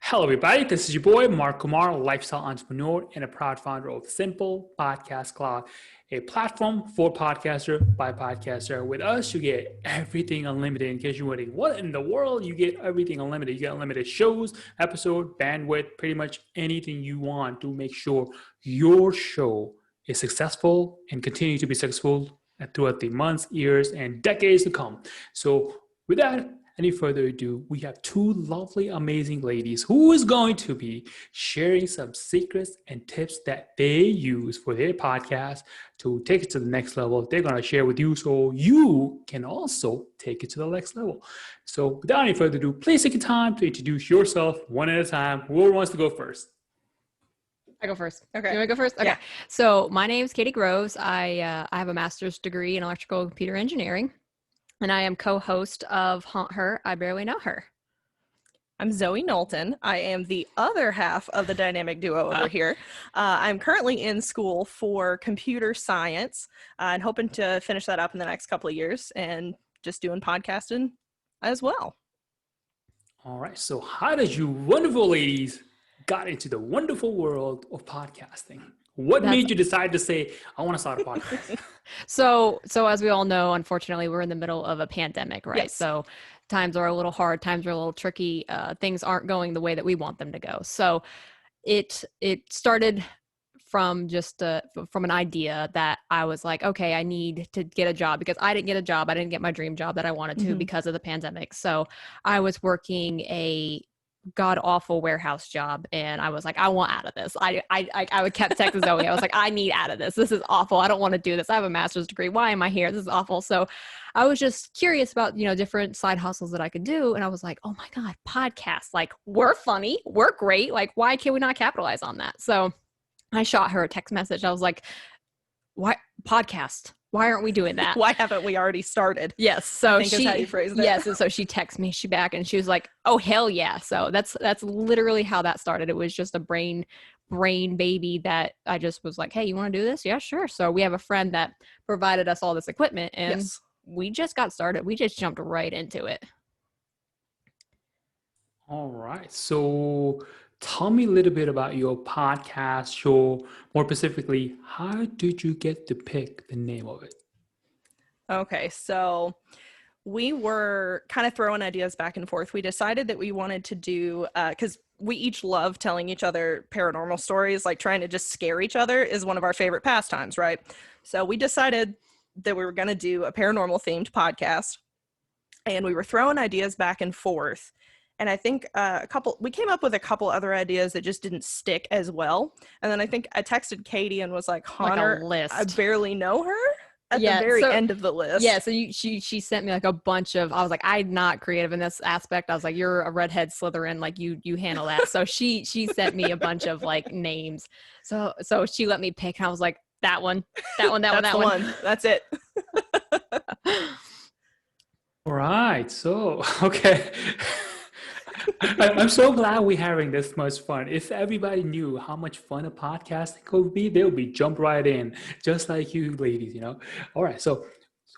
Hello, everybody. This is your boy, Mark Kumar, lifestyle entrepreneur and a proud founder of Simple Podcast Cloud, a platform for podcaster by podcaster. With us, you get everything unlimited. In case you're wondering, what in the world? You get everything unlimited. You get unlimited shows, episode, bandwidth, pretty much anything you want to make sure your show is successful and continue to be successful throughout the months, years, and decades to come. So, with that, any further ado, we have two lovely, amazing ladies who is going to be sharing some secrets and tips that they use for their podcast to take it to the next level. They're going to share with you so you can also take it to the next level. So without any further ado, please take your time to introduce yourself one at a time. Whoever wants to go first? I go first. Okay. You want to go first? Okay. Yeah. So my name is Katie Groves. I have a master's degree in electrical and computer engineering. And I am co-host of Haunt Her, I Barely Know Her. I'm Zoe Knowlton. I am the other half of the dynamic duo over here. I'm currently in school for computer science and hoping to finish that up in the next couple of years and just doing podcasting as well. All right. So how did you wonderful ladies got into the wonderful world of podcasting? What made you decide to say, I want to start a podcast? So as we all know, unfortunately, we're in the middle of a pandemic, right? Yes. So times are a little hard, times are a little tricky. Things aren't going the way that we want them to go. So it started from just from an idea that I was like, okay, I need to get a job because I didn't get a job. I didn't get my dream job that I wanted to because of the pandemic. So I was working a god awful warehouse job and I was like, I want out of this. I kept texting Zoe. I was like, I need out of this. This is awful. I don't want to do this. I have a master's degree. Why am I here? This is awful. So I was just curious about, different side hustles that I could do. And I was like, oh my God, podcasts, like we're funny, we're great. Like, why can we not capitalize on that? So I shot her a text message. I was like, why podcast? Why aren't we doing that? Why haven't we already stared? Yes. So I think is how you phrased it. Yes. And so she texted me, she back and she was like, oh, hell yeah. So that's literally how that started. It was just a brain baby that I just was like, hey, you want to do this? Yeah, sure. So we have a friend that provided us all this equipment and we just got started. We just jumped right into it. All right. So tell me a little bit about your podcast show. More specifically, how did you get to pick the name of it? Okay, so we were kind of throwing ideas back and forth. We decided that we wanted to do, because we each love telling each other paranormal stories, like trying to just scare each other is one of our favorite pastimes, right? So we decided that we were going to do a paranormal themed podcast, and we were throwing ideas back and forth. And I think we came up with a couple other ideas that just didn't stick as well. And then I think I texted Katie and was like, Hunter, list. I barely know her at the very end of the list. Yeah. So she sent me like a bunch of, I was like, I'm not creative in this aspect. I was like, you're a redhead Slytherin. Like you handle that. So she sent me a bunch of like names. So she let me pick and I was like, that one. That's it. All right. So, okay. I'm so glad we're having this much fun. If everybody knew how much fun a podcasting could be, they would be jump right in, just like you ladies, All right, so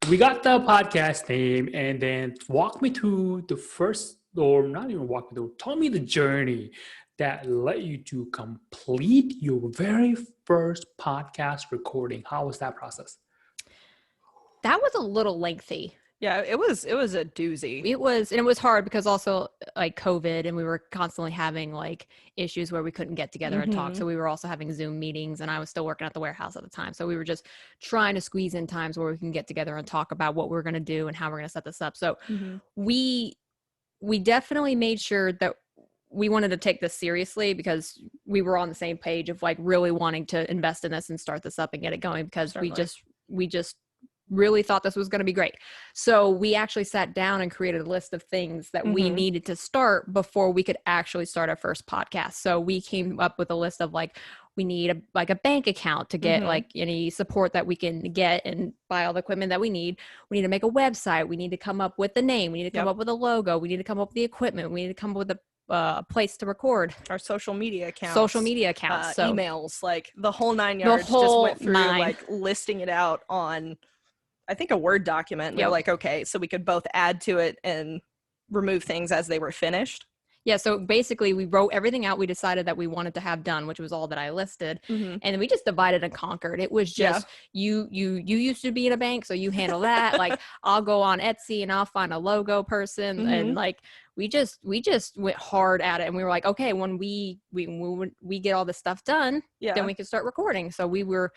we got the podcast name, and then walk me through the first, or not even walk me through, tell me the journey that led you to complete your very first podcast recording. How was that process? That was a little lengthy. Yeah, it was a doozy. It was hard because also like COVID and we were constantly having like issues where we couldn't get together and talk. So we were also having Zoom meetings and I was still working at the warehouse at the time. So we were just trying to squeeze in times where we can get together and talk about what we're going to do and how we're going to set this up. So we definitely made sure that we wanted to take this seriously because we were on the same page of like really wanting to invest in this and start this up and get it going because we just really thought this was going to be great. So we actually sat down and created a list of things that we needed to start before we could actually start our first podcast. So we came up with a list of like, we need a bank account to get like any support that we can get and buy all the equipment that we need. We need to make a website. We need to come up with the name. We need to come up with a logo. We need to come up with the equipment. We need to come up with a place to record our social media accounts, so emails, like the whole 9 yards. Just went through like listing it out on, I think, a Word document. We're like, okay, so we could both add to it and remove things as they were finished. Yeah, so basically we wrote everything out we decided that we wanted to have done, which was all that I listed. Mhm. And we just divided and conquered. It was just you used to be in a bank, so you handle that. Like I'll go on Etsy and I'll find a logo person and like we just went hard at it, and we were like, okay, when we get all this stuff done, then we can start recording. So we were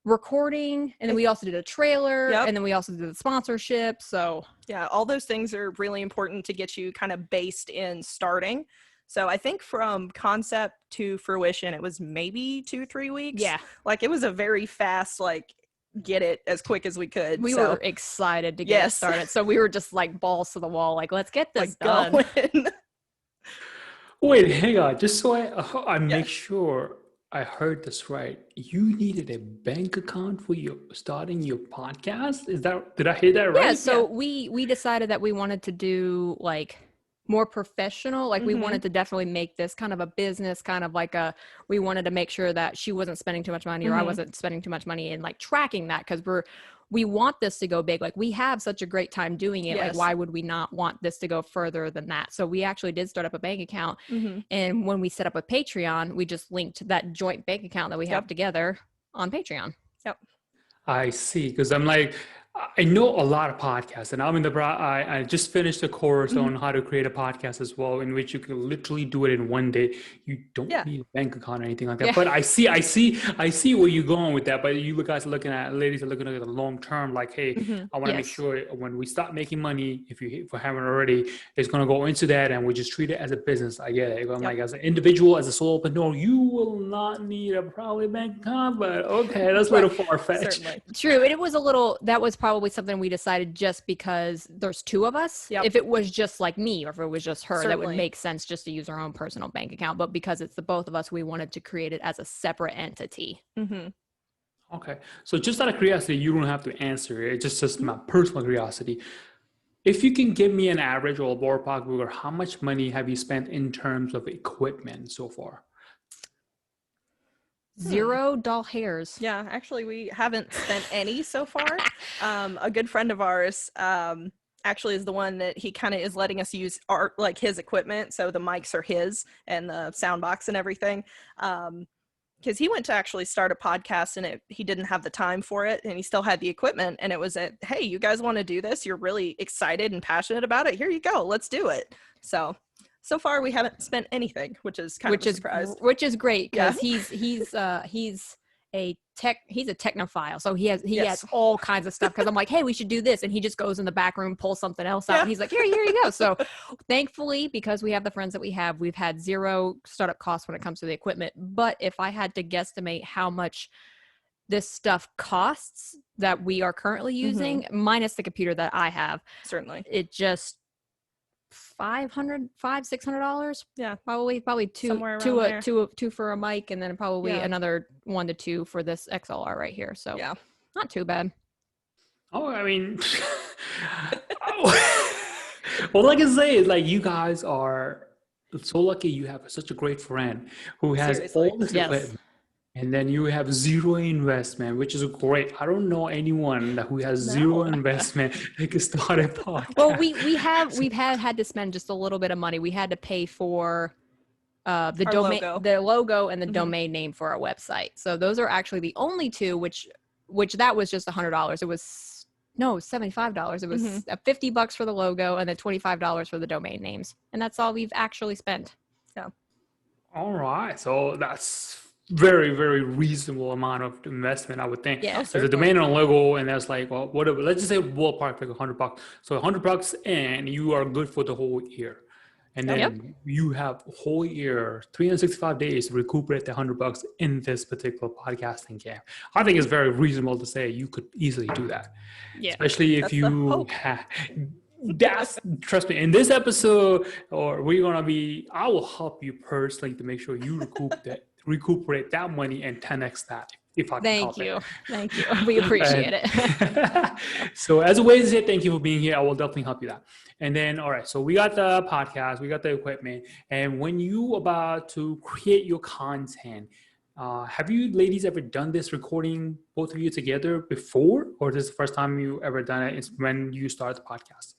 recording, and then we also did a trailer, and then we also did the sponsorship. So yeah, all those things are really important to get you kind of based in starting. So I think from concept to fruition, it was maybe 2-3 weeks. Yeah, like it was a very fast, like get it as quick as we could. We were excited to get it started. So we were just like balls to the wall, like let's get this done. Wait, hang on, just so I make sure I heard this right. You needed a bank account for starting your podcast? Did I hear that right? Yeah, so we decided that we wanted to do like more professional. Like we wanted to definitely make this kind of a business, kind of like we wanted to make sure that she wasn't spending too much money or I wasn't spending too much money, and like tracking that, because we want this to go big. Like we have such a great time doing it. Like why would we not want this to go further than that? So we actually did start up a bank account. And when we set up a Patreon, we just linked that joint bank account that we have together on Patreon. I see. Because I'm like, I know a lot of podcasts, and I just finished a course on how to create a podcast as well, in which you can literally do it in one day. You don't need a bank account or anything like that. But I see where you're going with that. But ladies are looking at the long term, like, hey, I want to make sure when we start making money, if you haven't already, it's going to go into that, and we just treat it as a business. I get it. I'm like, as an individual, as a solopreneur, you will not need a probably bank account, but okay, that's a little far-fetched. True. And it was that was probably something we decided just because there's two of us. If it was just like me, or if it was just her, that would make sense just to use our own personal bank account. But because it's the both of us, we wanted to create it as a separate entity. Okay. So just out of curiosity, you don't have to answer it. It's just my personal curiosity. If you can give me an average or a ballpark figure, how much money have you spent in terms of equipment so far? $0. Yeah, actually, we haven't spent any so far. A good friend of ours actually is the one that he kind of is letting us use his equipment. So the mics are his, and the sound box and everything. Because he went to actually start a podcast, and he didn't have the time for it, and he still had the equipment. And it was hey, you guys want to do this? You're really excited and passionate about it. Here you go. Let's do it. So far, we haven't spent anything, which is kind of a surprise. Which is great, because he's a technophile, so he has all kinds of stuff. Because I'm like, hey, we should do this, and he just goes in the back room, pulls something else out, and he's like, here you go. So thankfully, because we have the friends that we have, we've had zero startup costs when it comes to the equipment. But if I had to guesstimate how much this stuff costs that we are currently using, minus the computer that I have, certainly, it just $600 probably two for a mic, and then probably another 1 to 2 for this XLR right here. So not too bad. I mean, all I can say is, like, you guys are so lucky. You have such a great friend who has all this equipment. And then you have zero investment, which is great. I don't know anyone who has zero investment that can start a podcast. Well, we've had to spend just a little bit of money. We had to pay for the logo and the domain name for our website. So those are actually the only two, which that was just $100. It was $75. It was $50 for the logo and then $25 for the domain names, and that's all we've actually spent. So, all right, so that's very, very reasonable amount of investment, I would think. Yeah, there's a domain and a logo, and that's like, well, whatever. Let's just say ballpark, like $100. So $100, and you are good for the whole year. And then you have a whole year, 365 days to recuperate the $100 in this particular podcasting camp. I think it's very reasonable to say you could easily do that. Yeah. Especially if trust me, in this episode, I will help you personally to make sure you recuperate that money and 10x that. If I can Thank you. We appreciate it. So as a way to say thank you for being here, I will definitely help you that. And then, all right, so we got the podcast, we got the equipment. And when you about to create your content, have you ladies ever done this recording, both of you together before? Or is this the first time you ever done it? It's when you start the podcast?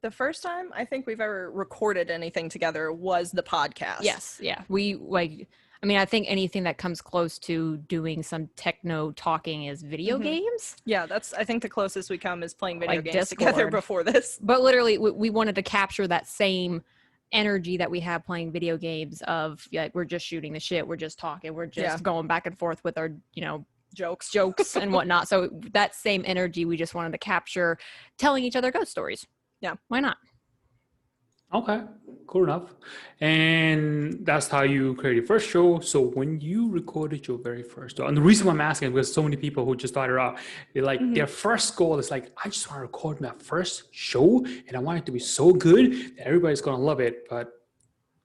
The first time I think we've ever recorded anything together was the podcast. Yes. Yeah. We like, I mean, I think anything that comes close to doing some techno talking is video games. Yeah, I think the closest we come is playing video Like games together Discord. before this. But literally, we wanted to capture that same energy that we have playing video games of like, we're just shooting the shit. We're just talking. We're just going back and forth with our, jokes and whatnot. So that same energy, we just wanted to capture telling each other ghost stories. Yeah. Why not? Okay, cool enough. And that's how you created your first show. So when you recorded your very first show, and the reason why I'm asking is because so many people who just started out, they're like, their first goal is like, I just want to record my first show and I want it to be so good that everybody's going to love it. But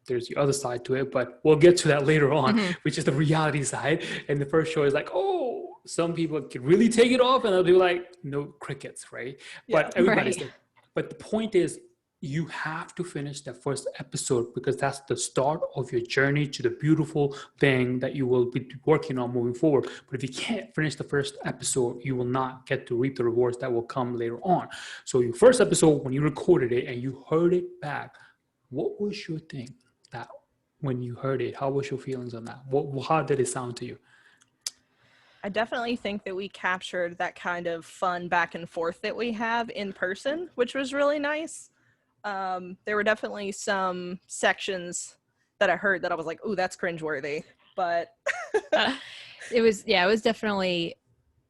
there's the other side to it, but we'll get to that later on, which is the reality side. And the first show is like, oh, some people can really take it off and other people like, no, crickets, right? Yeah, but everybody's like, but the point is, you have to finish that first episode because that's the start of your journey to the beautiful thing that you will be working on moving forward. But if you can't finish the first episode, you will not get to reap the rewards that will come later on. So your first episode, when you recorded it and you heard it back, what was your thing that when you heard it, how was your feelings on that? How did it sound to you? I definitely think that we captured that kind of fun back and forth that we have in person, which was really nice. There were definitely some sections that I heard that I was like, ooh, that's cringeworthy. But it was definitely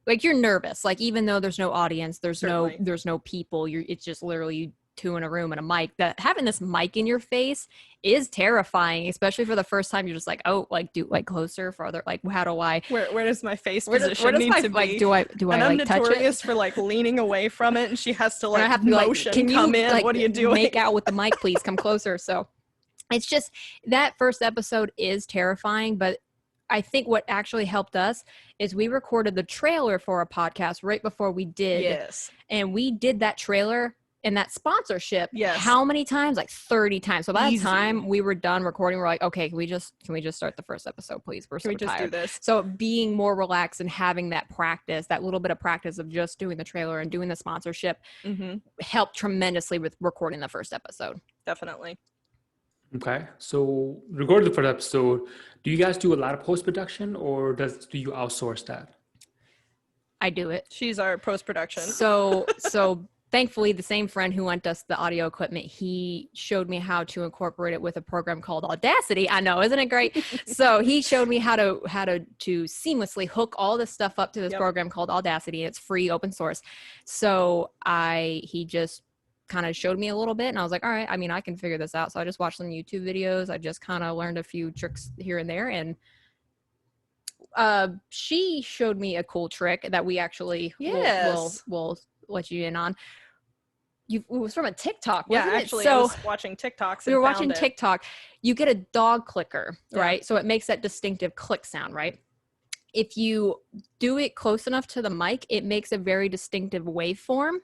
like, you're nervous. Like, even though there's no audience, there's no people, it's just literally you two in a room and a mic. That having this mic in your face is terrifying, especially for the first time. You're just like, oh, like, do like closer, farther, like, how do I where does my face where position does need my, to be? like, do I and I'm like touch notorious it for like leaning away from it, and she has to and I like have to be like, motion can you come in, like, what are you doing? make out with the mic, please come closer. So it's just, that first episode is terrifying, but I think what actually helped us is we recorded the trailer for a podcast right before we did. Yes. And we did that trailer and that sponsorship. Yes. How many times? Like 30 times. So by Easy. the time we were done recording, we're like, okay, can we just start the first episode, please? We're so Can we just tired. do this? So being more relaxed and having that practice, that little bit of practice of just doing the trailer and doing the sponsorship helped tremendously with recording the first episode. Definitely. Okay, so regarding the first episode, do you guys do a lot of post-production or do you outsource that? I do it. She's our post-production. So thankfully, the same friend who lent us the audio equipment, he showed me how to incorporate it with a program called Audacity. I know, isn't it great? So he showed me how to seamlessly hook all this stuff up to this program called Audacity. It's free, open source. So he just kind of showed me a little bit, and I was like, all right, I mean, I can figure this out. So I just watched some YouTube videos. I just kind of learned a few tricks here and there, and she showed me a cool trick that we actually will let you in on. It was from a TikTok, wasn't it? Actually, So I was watching TikToks. we were watching TikTok. You get a dog clicker, right? So it makes that distinctive click sound, right? If you do it close enough to the mic, it makes a very distinctive waveform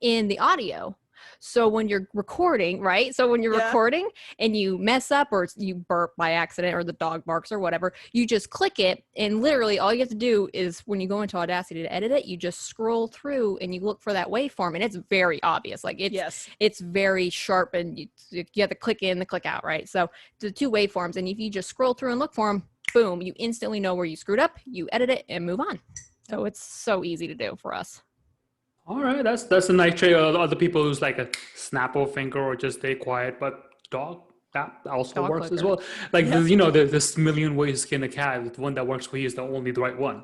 in the audio. So when you're recording, right? So when you're recording and you mess up or you burp by accident or the dog barks or whatever, you just click it, and literally all you have to do is when you go into Audacity to edit it, you just scroll through and you look for that waveform, and it's very obvious. Like it's very sharp, and you have to click in, the click out, right? So the two waveforms, and if you just scroll through and look for them, boom, you instantly know where you screwed up, you edit it and move on. So it's so easy to do for us. All right, that's a nice trick. Other people who's like a snap of finger or just stay quiet, but dog, that also Dog works clicker. as well. Like there's million ways to skin a cat. The one that works for you is the right one.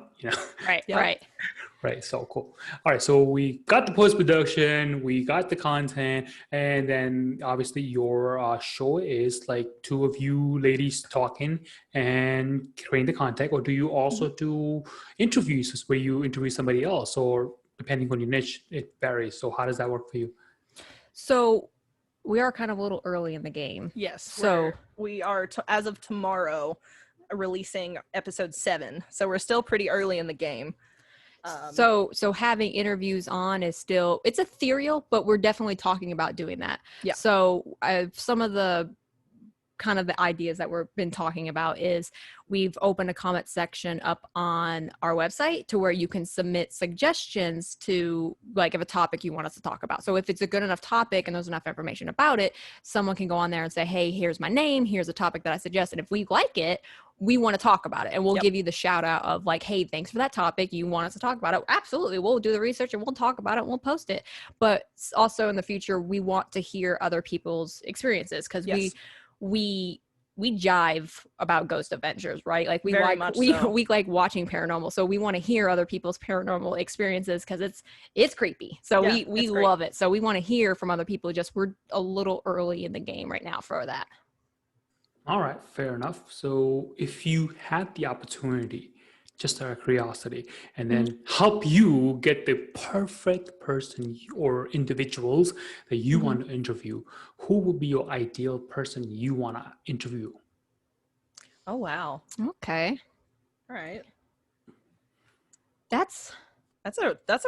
Right. So cool. All right. So we got the post-production, we got the content, and then obviously your show is like two of you ladies talking and creating the content. Or do you also do interviews where you interview somebody else, or depending on your niche, it varies. So how does that work for you? So we are kind of a little early in the game. Yes. So we are, as of tomorrow, releasing episode 7. So we're still pretty early in the game. So having interviews on is still, it's ethereal, but we're definitely talking about doing that. Yeah. So some of the kind of the ideas that we've been talking about is we've opened a comment section up on our website to where you can submit suggestions to like if a topic you want us to talk about. So if it's a good enough topic and there's enough information about it, someone can go on there and say, hey, here's my name, here's a topic that I suggested. If we like it, we want to talk about it, and we'll give you the shout out of like, hey, thanks for that topic, you want us to talk about it. Absolutely, we'll do the research and we'll talk about it and we'll post it. But also in the future, we want to hear other people's experiences, because we jive about ghost adventures, right? Like we like watching paranormal, so we want to hear other people's paranormal experiences because it's creepy. So we love it. So we want to hear from other people. Just we're a little early in the game right now for that. All right, fair enough. So if you had the opportunity, just out of curiosity, and then help you get the perfect person or individuals that you want to interview, who would be your ideal person you want to interview? Oh, wow. Okay. All right. That's a question. That's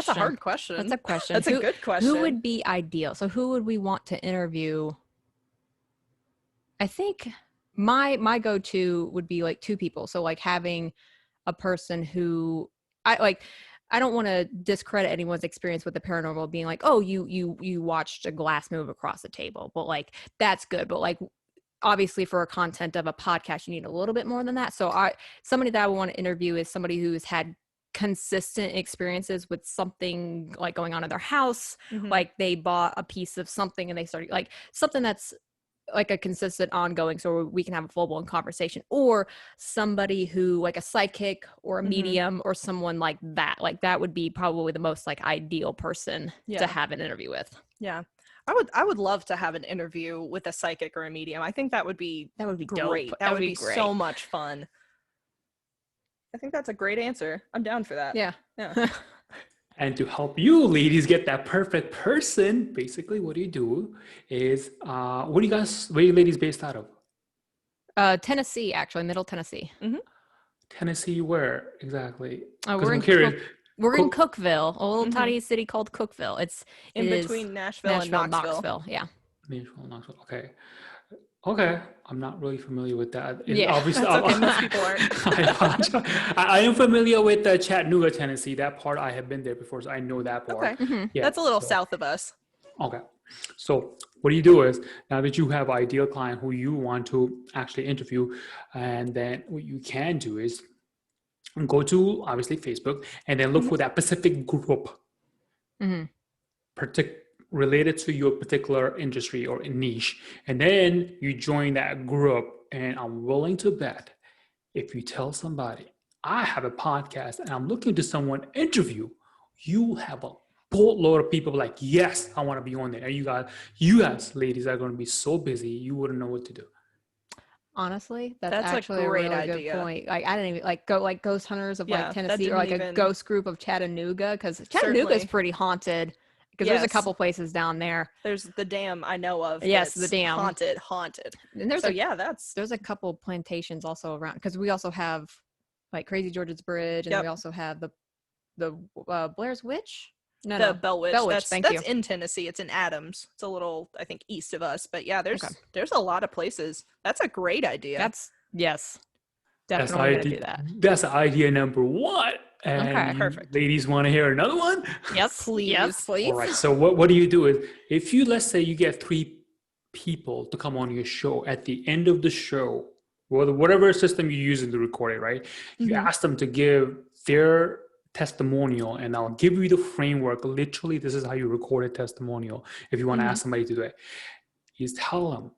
a hard question. That's a question. That's a good question. Who would be ideal? So who would we want to interview? I think my go-to would be like two people. So like having a person who I don't want to discredit anyone's experience with the paranormal being like, oh, you watched a glass move across the table, but like that's good. But like obviously for a content of a podcast, you need a little bit more than that. So somebody that I would want to interview is somebody who's had consistent experiences with something like going on in their house. Like they bought a piece of something and they started like something that's like a consistent ongoing, so we can have a full-blown conversation, or somebody who like a psychic or a medium or someone like that would be probably the most like ideal person to have an interview with. I would love to have an interview with a psychic or a medium. I think that would be great. Dope. That would be great. So much fun. I think that's a great answer. I'm down for that. Yeah. And to help you ladies get that perfect person, basically what you do is, where are you ladies based out of? Tennessee, actually, Middle Tennessee. Tennessee, where exactly? We're in Cookeville, a little tiny city called Cookeville. It's in between Nashville and Knoxville. Yeah. Nashville, Knoxville. Okay, I'm not really familiar with that. Obviously, okay. Most people aren't. I am familiar with Chattanooga, Tennessee. That part I have been there before, so I know that part. Okay, that's a little south of us. Okay, so what you do is, now that you have an ideal client who you want to actually interview, and then what you can do is go to obviously Facebook and then look for that specific group, related to your particular industry or niche, and then you join that group. And I'm willing to bet if you tell somebody I have a podcast and I'm looking to someone interview, you have a boatload of people like, yes, I want to be on there. And you guys ladies are going to be so busy you wouldn't know what to do. Honestly, that's actually a really good point. Like I didn't even go like ghost hunters of like Tennessee, or like a ghost group of Chattanooga, because Chattanooga is pretty haunted. Because there's a couple places down there. There's the dam I know of. Yes, the dam. Haunted. And there's a couple plantations also around, because we also have like Crazy George's Bridge, and we also have the Blair's Witch. The Bell Witch. That's you. In Tennessee. It's in Adams. It's a little, I think, east of us. But yeah, there's a lot of places. That's a great idea. Definitely gonna do that. That's idea number one. And perfect. Ladies want to hear another one? Yes, please. Yes, please. All right. So what do you do is, if you, let's say you get 3 people to come on your show at the end of the show, whatever system you use to record it, right? You ask them to give their testimonial, and I'll give you the framework. Literally, this is how you record a testimonial. If you want to ask somebody to do it, is tell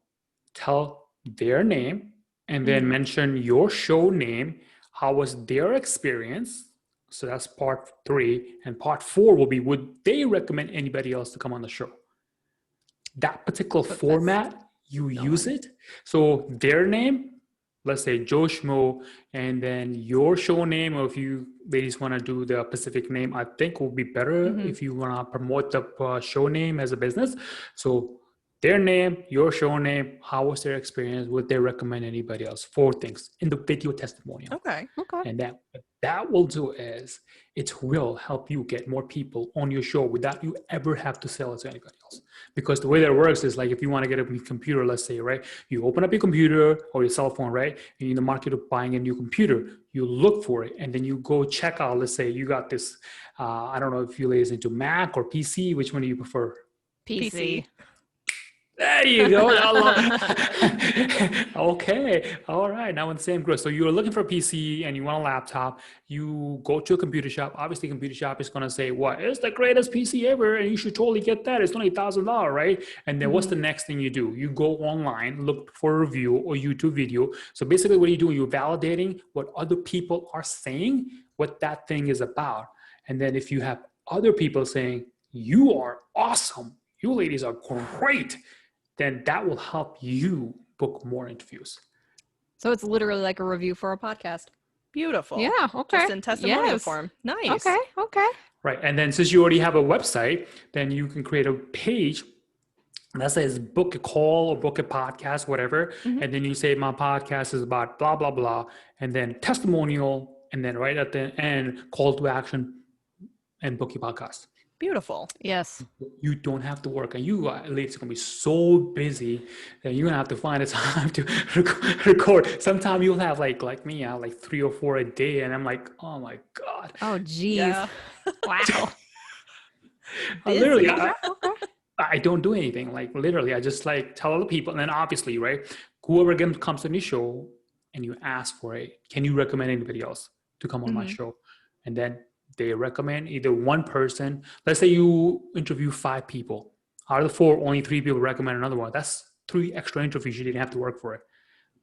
their name, and then mention your show name. How was their experience? So that's part 3. And part 4 will be, would they recommend anybody else to come on the show? That particular format, use it. So their name, let's say Joe Schmo, and then your show name, or if you ladies want to do the specific name, I think will be better if you want to promote the show name as a business. So their name, your show name, how was their experience, would they recommend anybody else? 4 things in the video testimonial. Okay. And that will do is it will help you get more people on your show without you ever have to sell it to anybody else. Because the way that works is like if you want to get a computer, let's say, right? You open up your computer or your cell phone, right? You're in the market of buying a new computer. You look for it and then you go check out, let's say you got this, I don't know if you ladies into Mac or PC, which one do you prefer? PC. There you go. Okay. All right. Now in the same group. So you're looking for a PC and you want a laptop. You go to a computer shop. Obviously, computer shop is going to say, what is the greatest PC ever? And you should totally get that. It's only $1,000, right? And then what's the next thing you do? You go online, look for a review or YouTube video. So basically what are you doing? You're validating what other people are saying, what that thing is about. And then if you have other people saying, you are awesome, you ladies are great, then that will help you book more interviews. So it's literally like a review for a podcast. Beautiful. Yeah. Okay. Just in testimonial form. Nice. Okay. Right. And then since you already have a website, then you can create a page that says book a call or book a podcast, whatever. And then you say my podcast is about blah, blah, blah. And then testimonial. And then right at the end, call to action and book your podcast. Beautiful. Yes. You don't have to work, and you ladies are gonna be so busy that you're gonna have to find a time to record. Sometimes you'll have like me, I have like 3 or 4 a day, and I'm like, oh my god. Oh geez. Yeah. Wow. Literally, I don't do anything. Like literally, I just like tell other people, and then obviously, right, whoever comes on the show, and you ask for it, can you recommend anybody else to come on my show? And then they recommend either one person. Let's say you interview 5 people. Out of the 4, only 3 people recommend another one. That's 3 extra interviews. You didn't have to work for it.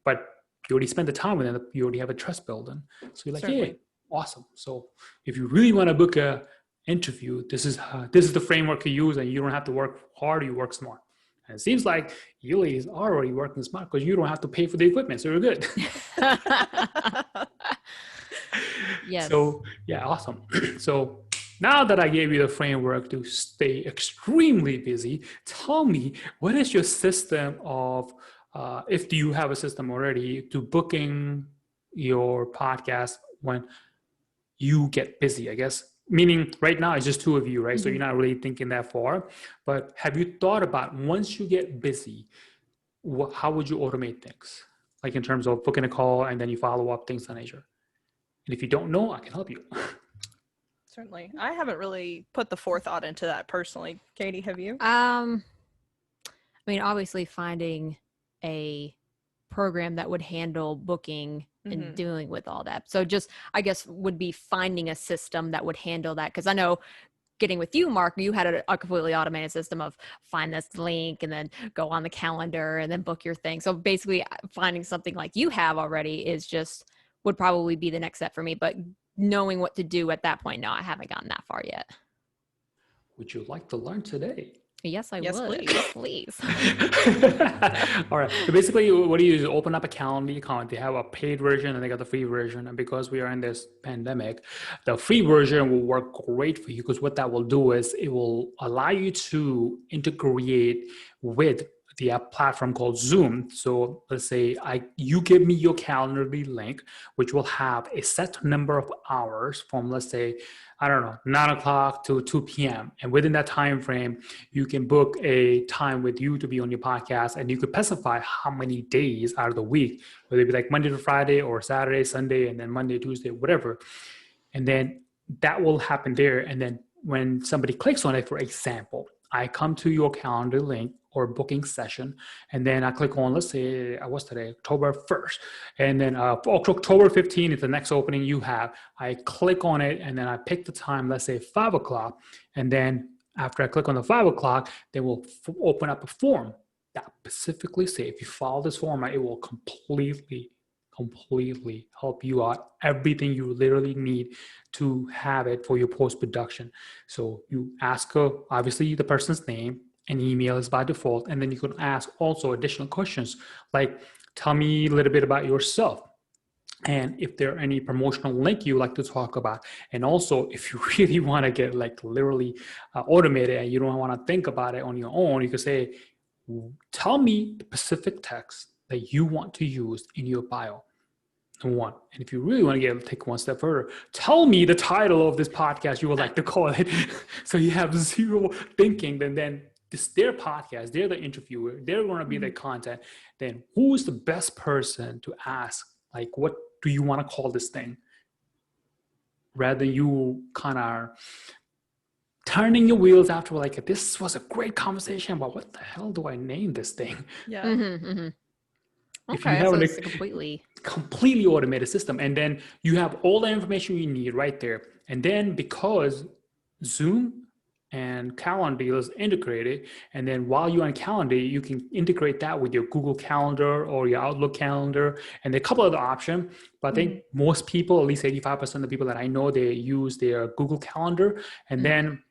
But you already spent the time with them. You already have a trust building. So you're like, Certainly. hey, awesome. So if you really want to book a interview, this is the framework you use, and you don't have to work hard. You work smart. And it seems like you ladies are already working smart because you don't have to pay for the equipment. So you're good. Yes. So yeah, awesome. So now that I gave you the framework to stay extremely busy, tell me, what is your system of, if do you have a system already to booking your podcast when you get busy, I guess? Meaning right now it's just 2 of you, right? So you're not really thinking that far, but have you thought about once you get busy, how would you automate things? Like in terms of booking a call and then you follow up, things of that nature. And if you don't know, I can help you. Certainly. I haven't really put the forethought into that personally. Katie, have you? I mean, obviously finding a program that would handle booking and dealing with all that. So just, I guess, would be finding a system that would handle that. Because I know getting with you, Mark, you had a completely automated system of find this link and then go on the calendar and then book your thing. So basically finding something like you have already is just would probably be the next step for me. But knowing what to do at that point, no, I haven't gotten that far yet. Would you like to learn today? Yes, I Yes, would. please. Please. All right. So basically, what do you do is open up a Calendly account. They have a paid version and they got the free version. And because we are in this pandemic, the free version will work great for you because what that will do is it will allow you to integrate with the app platform called Zoom. So let's say you give me your Calendly link, which will have a set number of hours from, let's say, I don't know, 9 o'clock to 2 p.m. And within that time frame, you can book a time with you to be on your podcast, and you could specify how many days out of the week, whether it be like Monday to Friday or Saturday, Sunday, and then Monday, Tuesday, whatever. And then that will happen there. And then when somebody clicks on it, for example, I come to your calendar link or booking session, and then I click on, let's say, what's today, October 1st. And then October 15th is the next opening you have. I click on it, and then I pick the time, let's say 5 o'clock. And then after I click on the 5 o'clock, they will open up a form that specifically say, if you follow this format, it will completely help you out. Everything you literally need to have it for your post-production. So you ask obviously the person's name, and email is by default. And then you can ask also additional questions like, tell me a little bit about yourself. And if there are any promotional link you like to talk about. And also, if you really want to get like literally automated and you don't want to think about it on your own, you can say, tell me the specific text that you want to use in your bio. Number one. And if you really want to take one step further, tell me the title of this podcast you would like to call it. So you have zero thinking, then this their podcast, they're the interviewer, they're going to be the content. Then who is the best person to ask? Like, what do you want to call this thing? Rather than you kind of turning your wheels after, like, this was a great conversation, but what the hell do I name this thing? Yeah. If you Okay, have so a it's completely automated system, and then you have all the information you need right there. And then because Zoom and Calendar is integrated, and then while you're on Calendar, you can integrate that with your Google Calendar or your Outlook calendar, and there are a couple other options. But I think most people, at least 85% of the people that I know, they use their Google Calendar. And then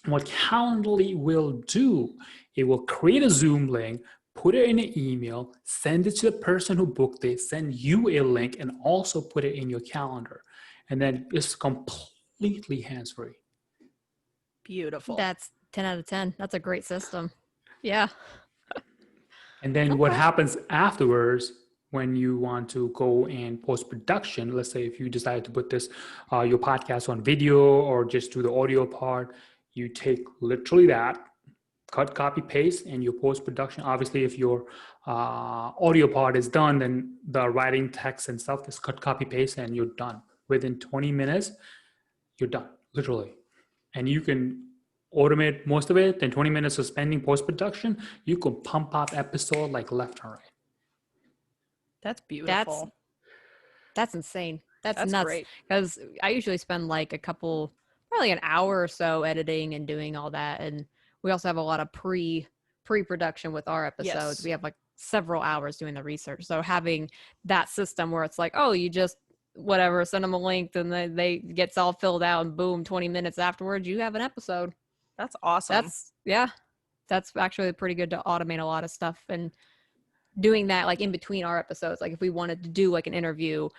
what Calendly will do, it will create a Zoom link, put it in an email, send it to the person who booked it, send you a link, and also put it in your calendar. And then it's completely hands-free. Beautiful. That's 10 out of 10. That's a great system. Yeah. And then what happens afterwards when you want to go in post-production, let's say if you decide to put this, your podcast on video or just do the audio part, you take literally that, cut, copy, paste, and your post-production. Obviously, if your audio part is done, then the writing text and stuff is cut, copy, paste, and you're done. Within 20 minutes, you're done, literally. And you can automate most of it. Then 20 minutes of spending post-production, you can pump out episode like left and right. That's beautiful. That's insane. That's nuts. Great. Because I usually spend like probably an hour or so editing and doing all that. And we also have a lot of pre-production with our episodes. Yes. We have like several hours doing the research. So having that system where it's like, oh, you just whatever, send them a link and they gets all filled out and boom, 20 minutes afterwards, you have an episode. That's awesome. That's actually pretty good to automate a lot of stuff. And doing that like in between our episodes, like if we wanted to do like an interview,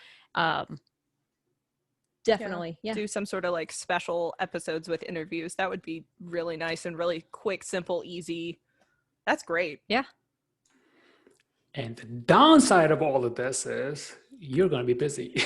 definitely do some sort of like special episodes with interviews. That would be really nice and really quick, simple, easy. That's great. Yeah. And the downside of all of this is you're going to be busy.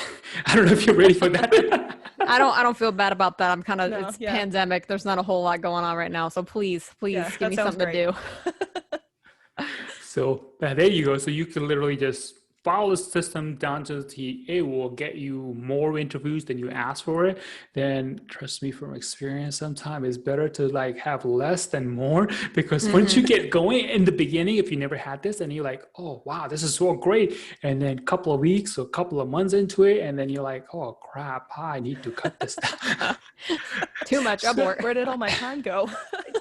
I don't know if you're ready for that. I don't feel bad about that. I'm kind of, it's pandemic. There's not a whole lot going on right now. So please give me something to do. So there you go. So you can literally just follow the system down to the T. It will get you more interviews than you ask for it. Then trust me from experience, sometimes it's better to like have less than more, because once you get going in the beginning, if you never had this and you're like, oh, wow, this is so great. And then a couple of weeks or a couple of months into it, and then you're like, oh crap, I need to cut this down. Too much abort. Where did all my time go?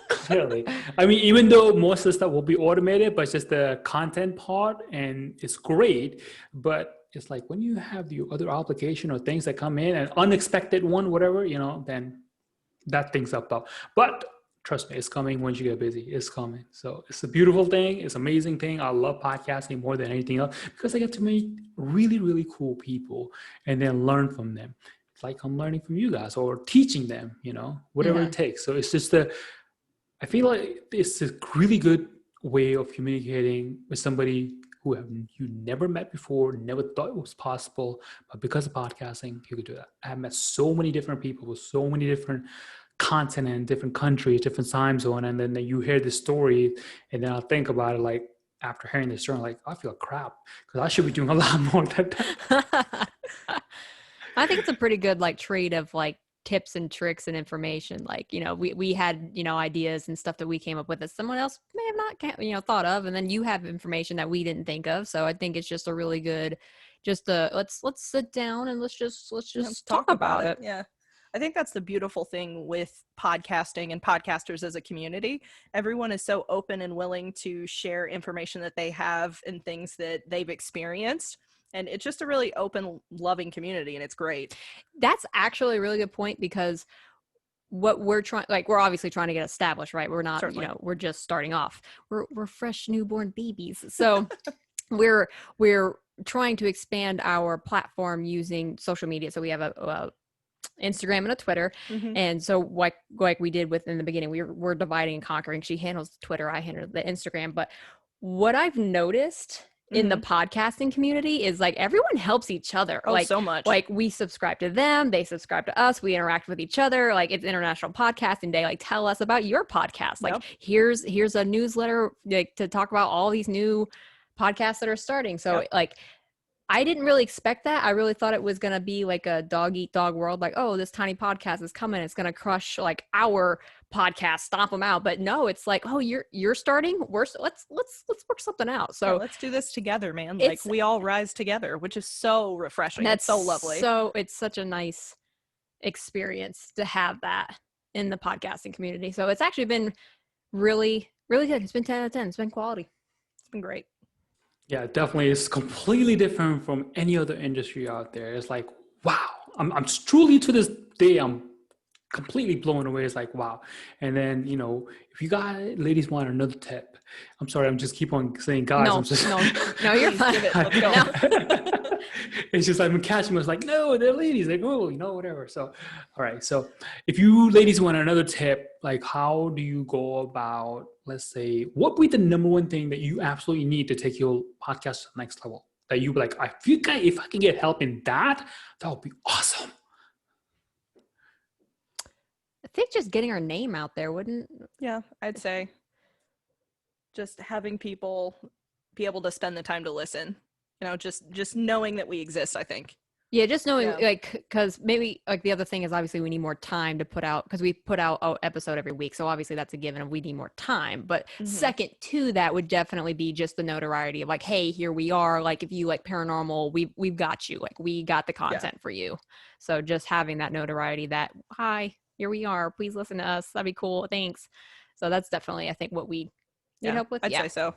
Clearly. I mean, even though most of the stuff will be automated, but it's just the content part, and it's great, but it's like when you have the other application or things that come in, an unexpected one, whatever, then that thing's up. But trust me, it's coming once you get busy. It's coming. So it's a beautiful thing. It's an amazing thing. I love podcasting more than anything else because I get to meet really, really cool people and then learn from them. It's like I'm learning from you guys or teaching them, whatever it takes. So it's just I feel like it's a really good way of communicating with somebody who you never met before, never thought it was possible, but because of podcasting, you could do that. I have met so many different people with so many different continents, different countries, different time zone, and then you hear the story, and then I'll think about it like after hearing this story, I'm like, I feel crap because I should be doing a lot more than that. I think it's a pretty good like trade of like tips and tricks and information. Like, we had, ideas and stuff that we came up with that someone else may have not, thought of. And then you have information that we didn't think of. So I think it's just a really good, let's sit down and let's just talk about it. Yeah. I think that's the beautiful thing with podcasting and podcasters as a community. Everyone is so open and willing to share information that they have and things that they've experienced. And it's just a really open, loving community, and it's great. That's actually a really good point, because what we're trying, like, we're obviously trying to get established, right? We're not, Certainly. We're just starting off. We're fresh newborn babies. So we're trying to expand our platform using social media. So we have Instagram and a Twitter. And so like we did in the beginning, we're dividing and conquering. She handles Twitter, I handle the Instagram. But what I've noticed in the podcasting community is like everyone helps each other. Oh, like so much. Like we subscribe to them, they subscribe to us, we interact with each other. Like it's International Podcasting Day. Like tell us about your podcast. Like here's a newsletter like to talk about all these new podcasts that are starting. So like I didn't really expect that. I really thought it was going to be like a dog eat dog world. Like, oh, this tiny podcast is coming. It's going to crush like our podcast, stomp them out. But no, it's like, oh, you're starting. Let's work something out. So let's do this together, man. Like we all rise together, which is so refreshing. That's so lovely. So it's such a nice experience to have that in the podcasting community. So it's actually been really, really good. It's been 10 out of 10. It's been quality. It's been great. Yeah, definitely. It's completely different from any other industry out there. It's like, wow. I'm truly to this day, I'm completely blown away. It's like, wow. And then, you know, if you guys, ladies, want another tip, I'm sorry, I'm just keep on saying guys. No, you're fine. Let's go. It's just I'm catching us like, no, they're ladies. Like, oh, you know, whatever. So, all right. So if you ladies want another tip, like how do you go about, let's say, what would be the number one thing that you absolutely need to take your podcast to the next level? That you like, I feel like if I can get help in that would be awesome. I think just getting our name out there wouldn't. Yeah, I'd say just having people be able to spend the time to listen. You know, just knowing that we exist, I think. Yeah, just knowing, like, because maybe, like, the other thing is obviously we need more time to put out, because we put out an episode every week. So obviously that's a given of we need more time. But second to that would definitely be just the notoriety of like, hey, here we are. Like, if you like paranormal, we've got you. Like, we got the content for you. So just having that notoriety that, hi, here we are. Please listen to us. That'd be cool. Thanks. So that's definitely, I think, what we need help with. I'd say so.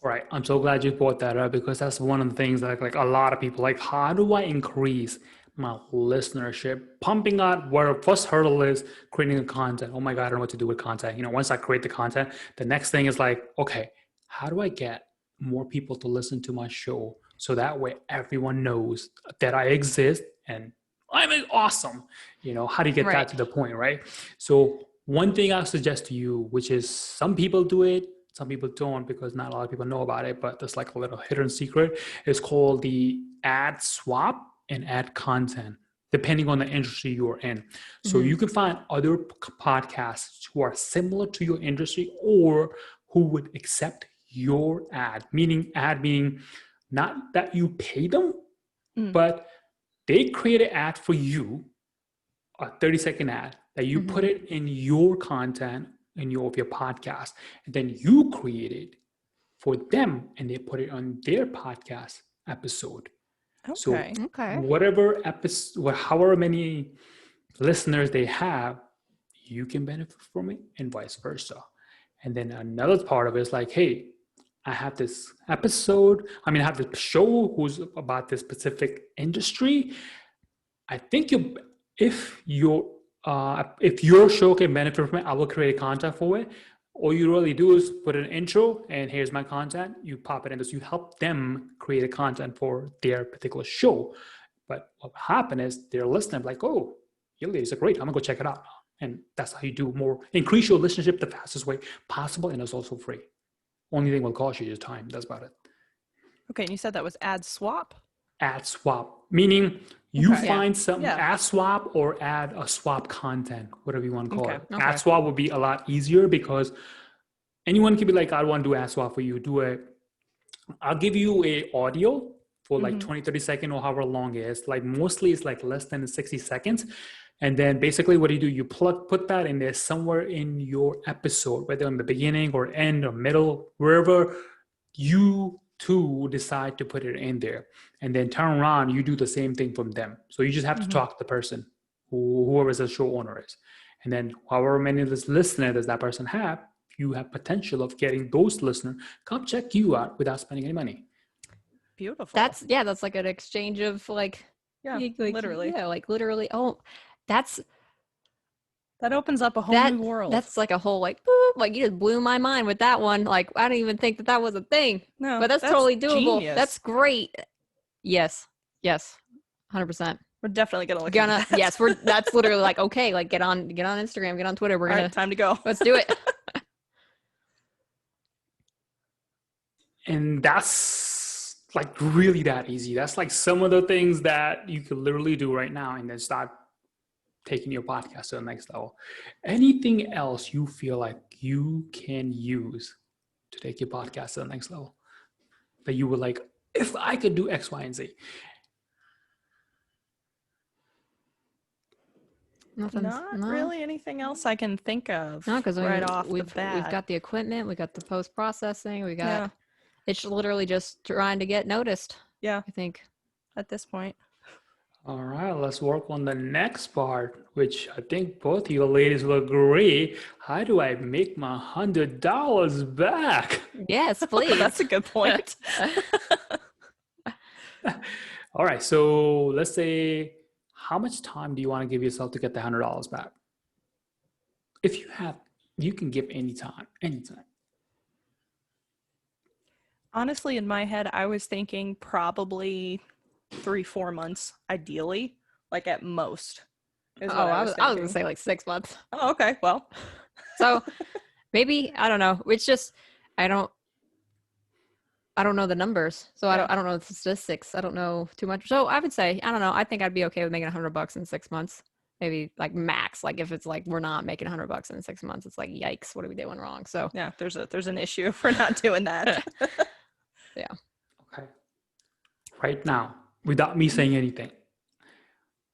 Right. I'm so glad you brought that up because that's one of the things that like a lot of people like, how do I increase my listenership? Pumping out where first hurdle is creating the content. Oh my God, I don't know what to do with content. You know, once I create the content, the next thing is like, okay, how do I get more people to listen to my show? So that way everyone knows that I exist and I'm awesome. You know, how do you get that to the point, right? So one thing I suggest to you, which is some people do it, some people don't because not a lot of people know about it, but there's like a little hidden secret. It's called the ad swap and ad content, depending on the industry you're in. So you can find other podcasts who are similar to your industry or who would accept your ad, meaning not that you pay them, but they create an ad for you, a 30-second ad that you put it in your content in your podcast, and then you create it for them and they put it on their podcast episode. So whatever episode, however many listeners they have, you can benefit from it and vice versa. And then another part of it is like, hey, I have this episode. I have this show who's about this specific industry. I think if your show can benefit from it, I will create content for it. All you really do is put an intro and here's my content. You pop it in. So you help them create a content for their particular show. But what happened is they're listening like, oh, your ladies are great. I'm gonna go check it out. And that's how you do increase your listenership the fastest way possible. And it's also free. Only thing will cost you is time. That's about it. Okay. And you said that was ad swap? Ad swap, meaning you find some ad swap or add a swap content, whatever you want to call it. Ad swap would be a lot easier because anyone can be like, I want to do ad swap for you. I'll give you a audio for like 20, 30 seconds or however long it is. Like mostly it's like less than 60 seconds. And then basically what do, you put that in there somewhere in your episode, whether in the beginning or end or middle, wherever you to decide to put it in there, and then turn around, you do the same thing from them. So you just have to talk to the person, whoever the show owner is. And then however many listeners does that person have, you have potential of getting those listeners come check you out without spending any money. Beautiful. That's like an exchange of like, literally. Yeah, like literally. Oh, that opens up a whole new world. That's like a whole like, boop, like you just blew my mind with that one. Like I didn't even think that was a thing. No, but that's totally doable. Genius. That's great. Yes, 100%. We're definitely gonna look into that. Yes, that's literally like, okay, like get on Instagram, get on Twitter. We're All gonna right, time to go. let's do it. And that's like really that easy. That's like some of the things that you could literally do right now and then start taking your podcast to the next level. Anything else you feel like you can use to take your podcast to the next level that you were like, if I could do X, Y, and Z? Not really anything else I can think of. No, because right off we've the bat. we've got the equipment, we got the post processing, we got it's literally just trying to get noticed. Yeah, I think at this point. All right, let's work on the next part, which I think both of you ladies will agree. How do I make my $100 back? yes, please. That's a good point. All right, so let's say, how much time do you want to give yourself to get the $100 back? If you have, you can give any time. Honestly, in my head, I was thinking probably 3-4 months, ideally, like at most. I was gonna say like 6 months. Oh, okay. Well, so maybe, I don't know. It's just I don't know the numbers, so I don't know the statistics. I don't know too much. So I would say, I don't know. I think I'd be okay with making $100 in 6 months, maybe like max. Like if it's like we're not making $100 in 6 months, it's like yikes, what are we doing wrong? So yeah, there's an issue if we're not doing that. yeah. Okay. Right now, without me saying anything,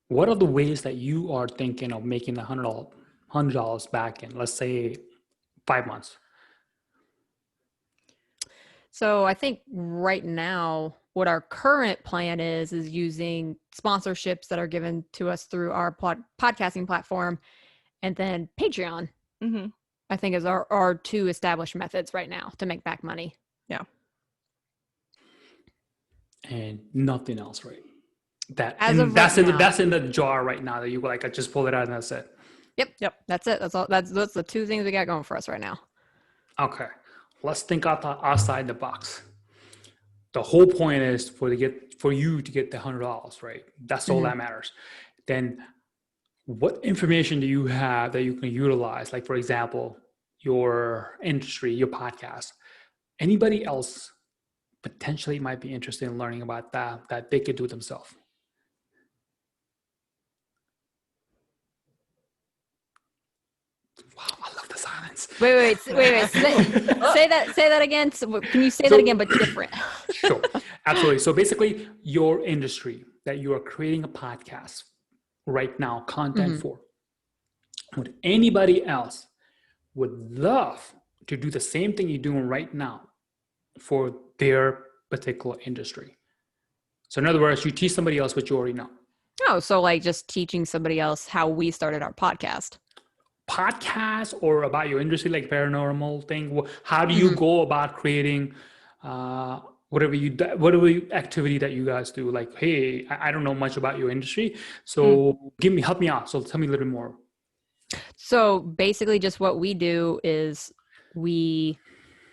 what are the ways that you are thinking of making the $100 back in, let's say, 5 months? So I think right now, what our current plan is using sponsorships that are given to us through our podcasting platform, and then Patreon. Mm-hmm. I think is our two established methods right now to make back money. Yeah. And nothing else, right? That's in the jar right now that you like. I just pull it out and that's it. Yep. That's it. That's all. That's the two things we got going for us right now. Okay, let's think outside the box. The whole point is for you to get the $100, right? That's all that matters. Then, what information do you have that you can utilize? Like, for example, your industry, your podcast. Anybody else potentially might be interested in learning about that they could do themselves. Wow, I love the silence. Wait. Say that again. So, can you say that again, but different? Sure, absolutely. So basically, your industry that you are creating a podcast right now, content for, would anybody else would love to do the same thing you're doing right now for their particular industry? So in other words, you teach somebody else what you already know. Oh, so like just teaching somebody else how we started our podcast. Podcast or about your industry, like paranormal thing. How do you go about creating whatever activity that you guys do? Like, hey, I don't know much about your industry, so help me out. So tell me a little bit more. So basically, just what we do is we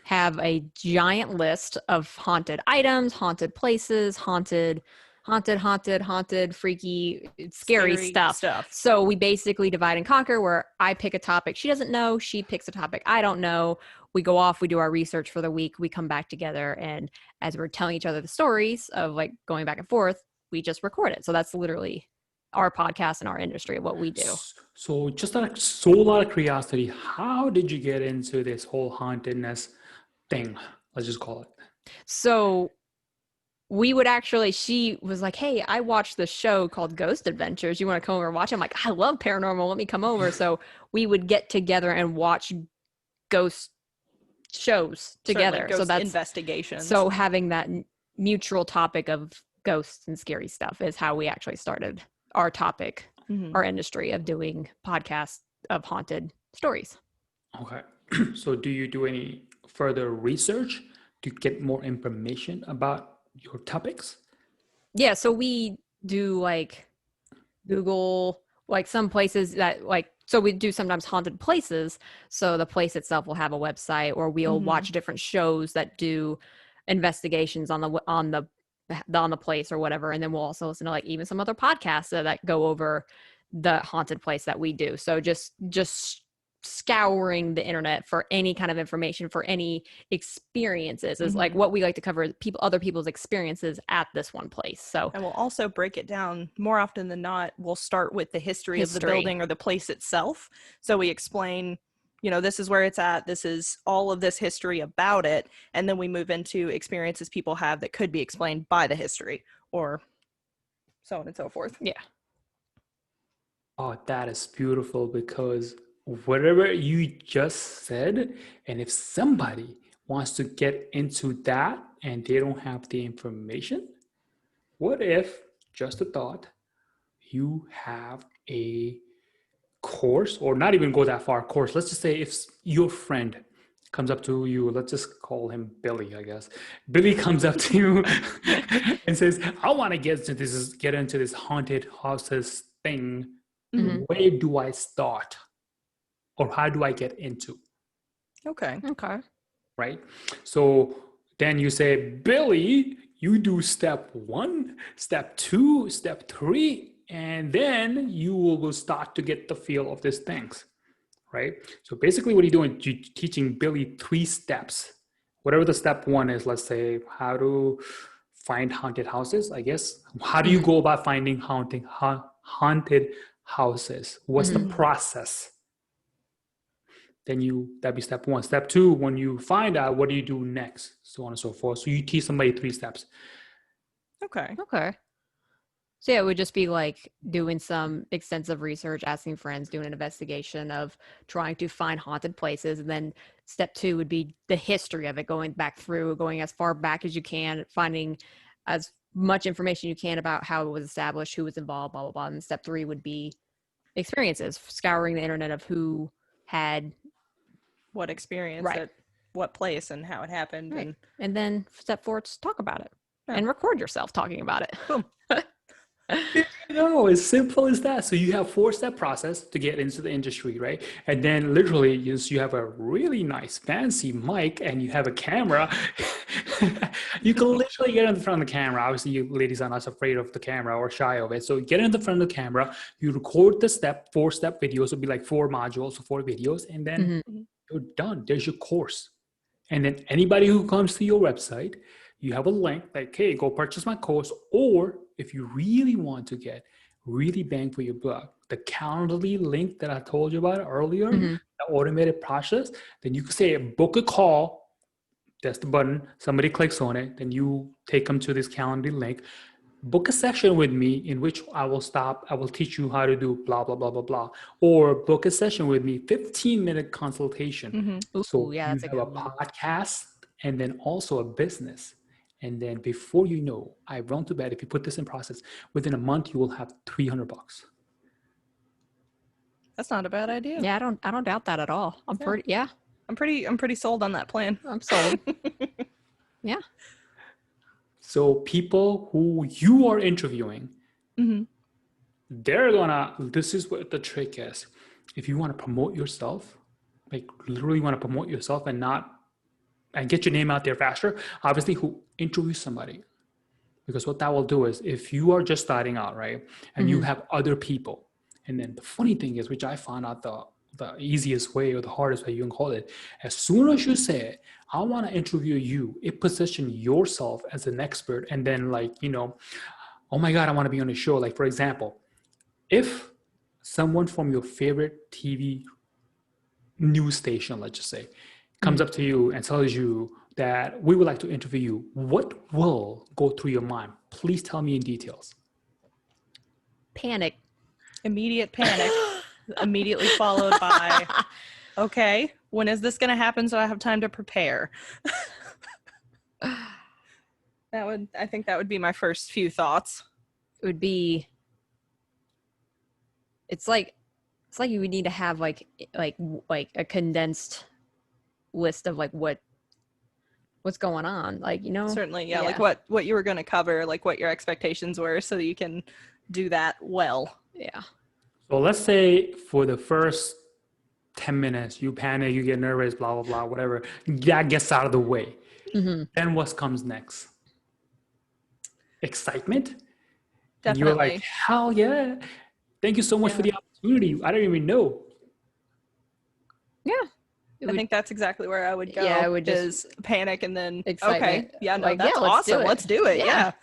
have a giant list of haunted items, haunted places, haunted, freaky, scary stuff. So we basically divide and conquer, where I pick a topic she doesn't know, she picks a topic I don't know. We go off, we do our research for the week, we come back together, and as we're telling each other the stories of like going back and forth, we just record it. So that's literally our podcast and our industry of what we do. So just out of curiosity, how did you get into this whole hauntedness thing? Let's just call it. So we would she was like, hey, I watched this show called Ghost Adventures. You want to come over and watch it? I'm like, I love paranormal. Let me come over. So we would get together and watch ghost shows together. Like ghost so that's investigations. So having that mutual topic of ghosts and scary stuff is how we actually started our topic, our industry of doing podcasts of haunted stories. Okay. So do you do any further research to get more information about your topics? Yeah, so we do like Google, like some places that like, so we do sometimes haunted places. So the place itself will have a website, or we'll watch different shows that do investigations on the on the place or whatever. And then we'll also listen to like even some other podcasts that go over the haunted place that we do. So just scouring the internet for any kind of information, for any experiences is like what we like to cover is other people's experiences at this one place. So, and we'll also break it down more often than not. We'll start with the history of the building or the place itself. So we explain, this is where it's at. This is all of this history about it. And then we move into experiences people have that could be explained by the history or so on and so forth. Yeah. Oh, that is beautiful, because whatever you just said, and if somebody wants to get into that and they don't have the information, what if, just a thought, you have a course, or not even go that far, course. Let's just say if your friend comes up to you, let's just call him Billy, I guess. Billy comes up to you and says, I want to get into this haunted houses thing. Where do I start? Or how do I get into? Okay. Right? So then you say, Billy, you do step 1, step 2, step 3, and then you will start to get the feel of these things, right? So basically what you're doing, you're teaching Billy 3 steps. Whatever the step 1 is, let's say how to find haunted houses, I guess. How do you go about finding haunted houses? What's the process? Then that'd be step 1. Step 2, when you find out, what do you do next? So on and so forth. So you teach somebody 3 steps. Okay. So yeah, it would just be like doing some extensive research, asking friends, doing an investigation of trying to find haunted places. And then step 2 would be the history of it, going as far back as you can, finding as much information you can about how it was established, who was involved, blah, blah, blah. And step 3 would be experiences, scouring the internet of who had what experience at what place and how it happened. And then step 4 is talk about it and record yourself talking about it. Boom. As simple as that. So you have 4-step process to get into the industry, right? And then literally you have a really nice fancy mic and you have a camera. You can literally get in front of the camera. Obviously, you ladies are not afraid of the camera or shy of it. So get in the front of the camera, you record the 4-step videos. It'll be like 4 modules, 4 videos, and then you're done. There's your course. And then anybody who comes to your website, you have a link like, hey, go purchase my course. Or if you really want to get really bang for your buck, the Calendly link that I told you about earlier, the automated process, then you can say book a call. That's the button. Somebody clicks on it. Then you take them to this Calendly link. Book a session with me in which I will teach you how to do blah, blah, blah, blah, blah. Or book a session with me, 15-minute consultation. So you have a podcast and then also a business. And then before you know, I run to bet, if you put this in process, within a month, you will have $300. That's not a bad idea. Yeah, I don't doubt that at all. I'm pretty sold on that plan. I'm sold. Yeah. So people who you are interviewing, this is what the trick is. If you want to promote yourself, like literally want to promote yourself and get your name out there faster, obviously who interviews somebody. Because what that will do is, if you are just starting out, right, and you have other people, and then the funny thing is, which I found out the easiest way or the hardest way you can call it, as soon as you say, I want to interview you, it positions yourself as an expert. And then oh my God, I want to be on the show. Like, for example, if someone from your favorite TV news station, let's just say, comes up to you and tells you that we would like to interview you, what will go through your mind? Please tell me in details. Panic. Immediate panic. Immediately followed by, okay, when is this going to happen so I have time to prepare? I think that would be my first few thoughts. It would be, it's like you would need to have like a condensed list of like what's going on, certainly, yeah. Like what you were going to cover, like what your expectations were, so that you can do that well. Yeah. So let's say for the first 10 minutes you panic, you get nervous, blah blah blah, whatever, that gets out of the way. Then what comes next? excitement. Definitely. And you're like, hell yeah. Thank you so much for the opportunity. I didn't even know. Yeah. I think that's exactly where I would go. Yeah, I would just panic and then excitement. Okay, yeah, no, Like, that's yeah, let's awesome. do it. Let's do it. Yeah.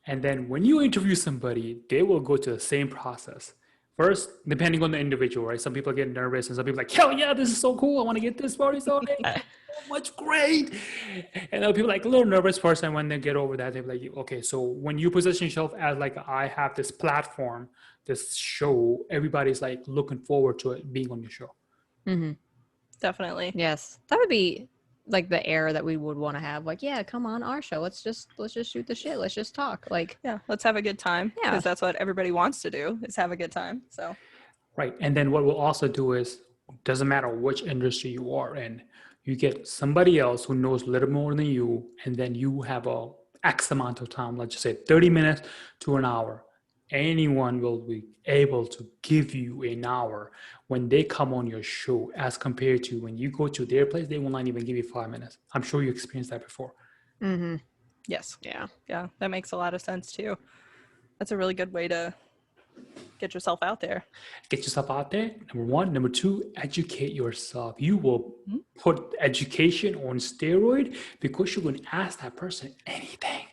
And then when you interview somebody, they will go to the same process. First, depending on the individual, right? Some people get nervous and some people are like, hell yeah, this is so cool. I want to get this party so much great. And other people like a little nervous first, and when they get over that, they're like, okay, so when you position yourself as like, I have this platform, this show, everybody's like looking forward to it being on your show. Mm-hmm. Definitely. Yes. That would be like the air that we would want to have. Like, yeah, come on our show. Let's just shoot the shit. Let's just talk. Like, yeah, let's have a good time. Yeah. Because that's what everybody wants to do, is have a good time. So right. And then what we'll also do is, doesn't matter which industry you are in, you get somebody else who knows a little more than you, and then you have a X amount of time, let's just say 30 minutes to an hour. Anyone will be able to give you an hour when they come on your show, as compared to when you go to their place, they will not even give you 5 minutes. I'm sure you experienced that before. mm-hmm. yes. Yeah. Yeah, that makes a lot of sense too. That's a really good way to get yourself out there. Get yourself out there, number one. Number two, educate yourself. You will put education on steroid because you can ask that person anything.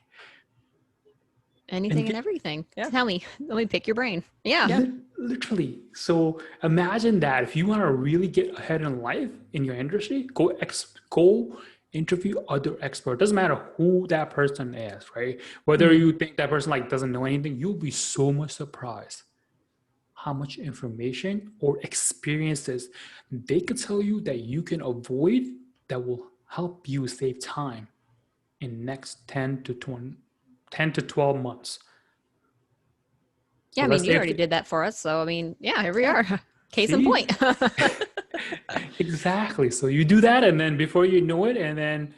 Anything and everything. Yeah. Tell me. Let me pick your brain. Yeah. Literally. So imagine that if you want to really get ahead in life in your industry, go interview other experts. Doesn't matter who that person is, right? Whether you think that person like doesn't know anything, you'll be so much surprised how much information or experiences they could tell you that you can avoid, that will help you save time in next 10 to 12 months. Yeah, So I mean, you already did that for us. So, I mean, yeah, here we are. Case in point. Exactly. So you do that, and then before you know it, and then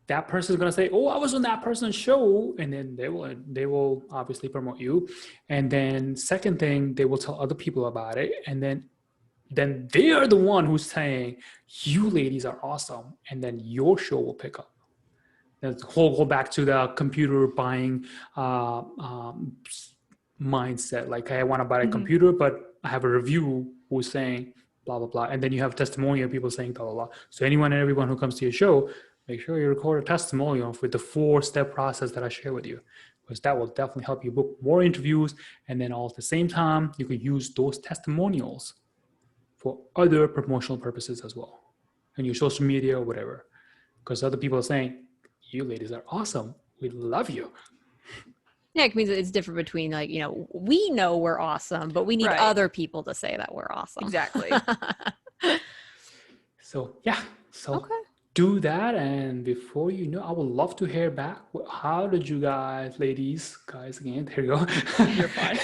that person is going to say, oh, I was on that person's show. And then they will obviously promote you. And then second thing, they will tell other people about it. And then they are the one who's saying, you ladies are awesome. And then your show will pick up. Let's go back to the computer buying mindset. Like, I want to buy a computer, but I have a review who's saying blah, blah, blah. And then you have testimonial people saying blah, blah, blah. So anyone and everyone who comes to your show, make sure you record a testimonial with the 4-step process that I share with you, because that will definitely help you book more interviews. And then all at the same time, you can use those testimonials for other promotional purposes as well, on your social media or whatever, because other people are saying, you ladies are awesome. We love you. Yeah, it means it's different between, like, you know, we know we're awesome, but we need other people to say that we're awesome. Exactly. So, yeah. So okay. Do that. And before you know, I would love to hear back. How did you guys, guys again, there you go. You're fine.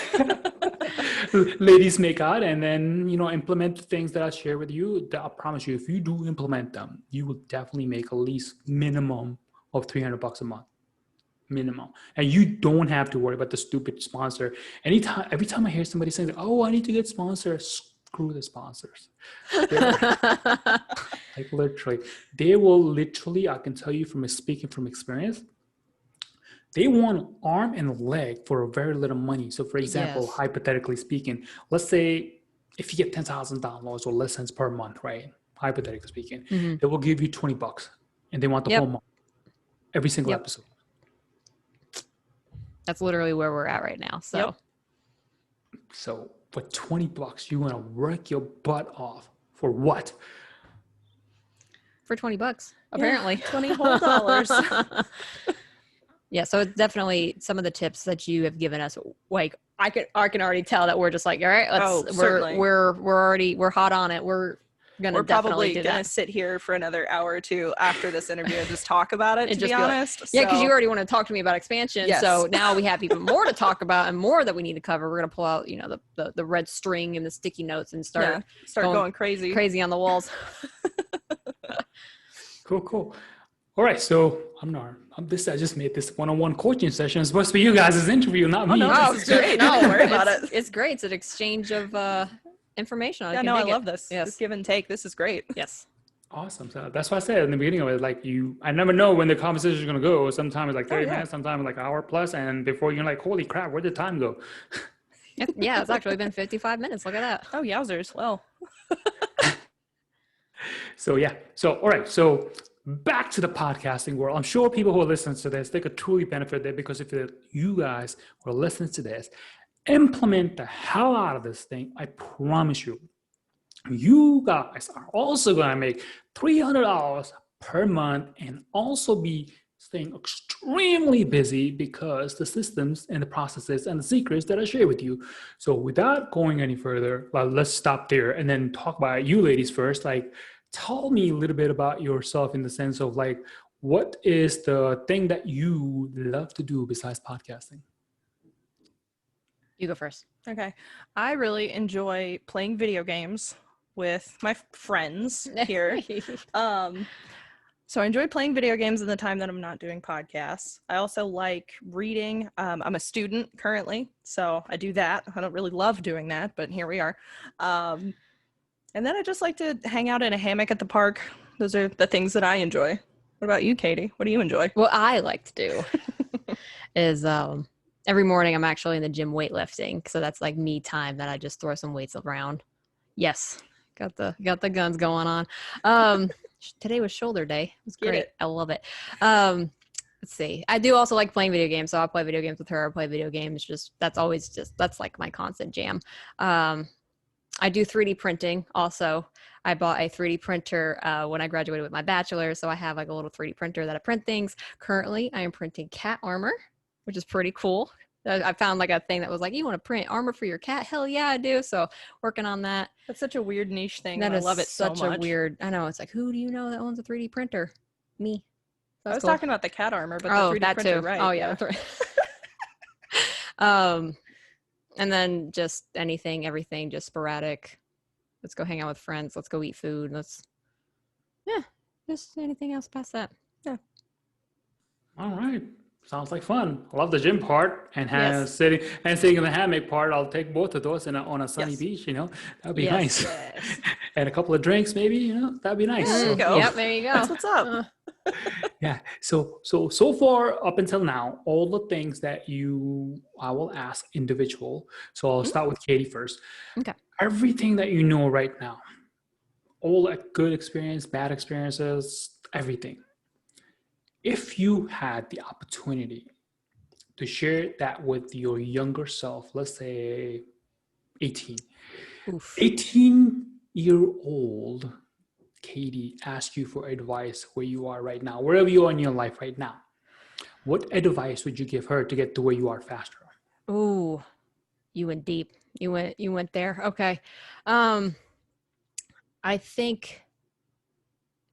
Ladies make out, and then, you know, implement the things that I share with you. I promise you, if you do implement them, you will definitely make at least minimum of $300 a month. Minimum. And you don't have to worry about the stupid sponsor. Every time I hear somebody saying, oh, I need to get sponsors, screw the sponsors. Like, literally, they will literally, I can tell you from speaking from experience, they want arm and leg for a very little money. So for example, hypothetically speaking, let's say if you get 10,000 downloads or listens per month, right? Hypothetically speaking, they will give you $20 and they want the whole month, every single episode. That's literally where we're at right now. So, so for $20, you want to work your butt off for what? For $20, apparently. $20 whole. Yeah, so it's definitely some of the tips that you have given us. Like, I can already tell that we're just like, all right, we're hot on it. We're probably gonna sit here for another hour or two after this interview and just talk about it. To be honest, yeah, because you already want to talk to me about expansion. Yes. So now we have even more to talk about and more that we need to cover. We're gonna pull out, you know, the red string and the sticky notes and start going crazy on the walls. Cool. All right, so I just made this one-on-one coaching session. It's supposed to be you guys' interview, not me. No, it's great. Don't worry about it. It's great. It's an exchange of information. I love this. Yes. This give and take. This is great. Yes. Awesome. So that's why I said in the beginning of it, like I never know when the conversation is going to go. Sometimes it's like Oh 30 yeah. minutes, sometimes like an hour plus. And before you're like, holy crap, where did time go? Yeah, it's actually been 55 minutes. Look at that. Oh yowzers. Well, So yeah. So, all right. So back to the podcasting world. I'm sure people who are listening to this, they could truly benefit there because if you guys were listening to this, implement the hell out of this thing. I promise you, you guys are also going to make $300 per month and also be staying extremely busy because the systems and the processes and the secrets that I share with you. So without going any further, let's stop there and then talk about you ladies first. Like, tell me a little bit about yourself in the sense of like, what is the thing that you love to do besides podcasting? You go first. okay. I really enjoy playing video games with my friends here. So I enjoy playing video games in the time that I'm not doing podcasts. I also like reading. I'm a student currently, so I do that. I don't really love doing that, but here we are. And then I just like to hang out in a hammock at the park. Those are the things that I enjoy. What about you, Katie? What do you enjoy? What I like to do is every morning I'm actually in the gym weightlifting. So that's like me time that I just throw some weights around. Yes. Got the guns going on. Today was shoulder day. It was great. I love it. Let's see. I do also like playing video games. So I play video games with her. I play video games. That's like my constant jam. I do 3D printing also. I bought a 3D printer when I graduated with my bachelor. So I have like a little 3D printer that I print things. Currently, I am printing cat armor, which is pretty cool. I found like a thing that was like, you want to print armor for your cat? Hell yeah, I do. So working on that. That's such a weird niche thing. That I is love it so such much. a weird, I know. It's like, who do you know that owns a 3D printer? Me. I was cool. talking about the cat armor, but the 3D that printer, too. right? Oh yeah. And then just everything, just sporadic. Let's go hang out with friends. Let's go eat food. Just anything else past that. Yeah. All right. Sounds like fun. I love the gym part and Yes. sitting in the hammock part. I'll take both of those on a sunny Yes. beach, that'd be Yes, nice. yes. And a couple of drinks, maybe, that'd be nice. Yeah, there you go. Yep, there you go. That's what's up. Yeah. So far up until now, all the things that I will ask individual. So I'll start with Katie first. Okay. Everything that you know right now, all that good experience, bad experiences, everything. If you had the opportunity to share that with your younger self, let's say 18, Oof. 18-year-old Katie asks you for advice where you are right now, wherever you are in your life right now, what advice would you give her to get to where you are faster? Ooh, you went deep. You went there. Okay. I think,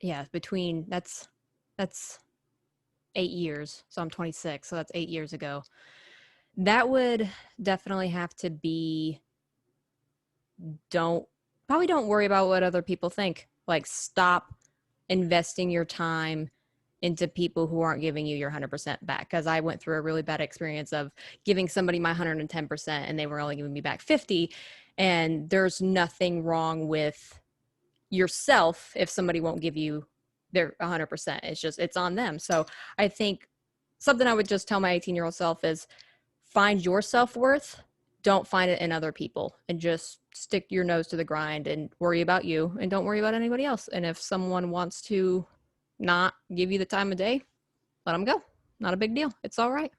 yeah, that's 8 years. So I'm 26. So that's 8 years ago. That would definitely have to be, probably don't worry about what other people think. Like, stop investing your time into people who aren't giving you your 100% back. Because I went through a really bad experience of giving somebody my 110% and they were only giving me back 50. And there's nothing wrong with yourself if somebody won't give you their 100%. It's on them. So I think something I would just tell my 18-year-old self is find your self-worth. Don't find it in other people, and just stick your nose to the grind and worry about you and don't worry about anybody else. And if someone wants to not give you the time of day, let them go. Not a big deal. It's all right.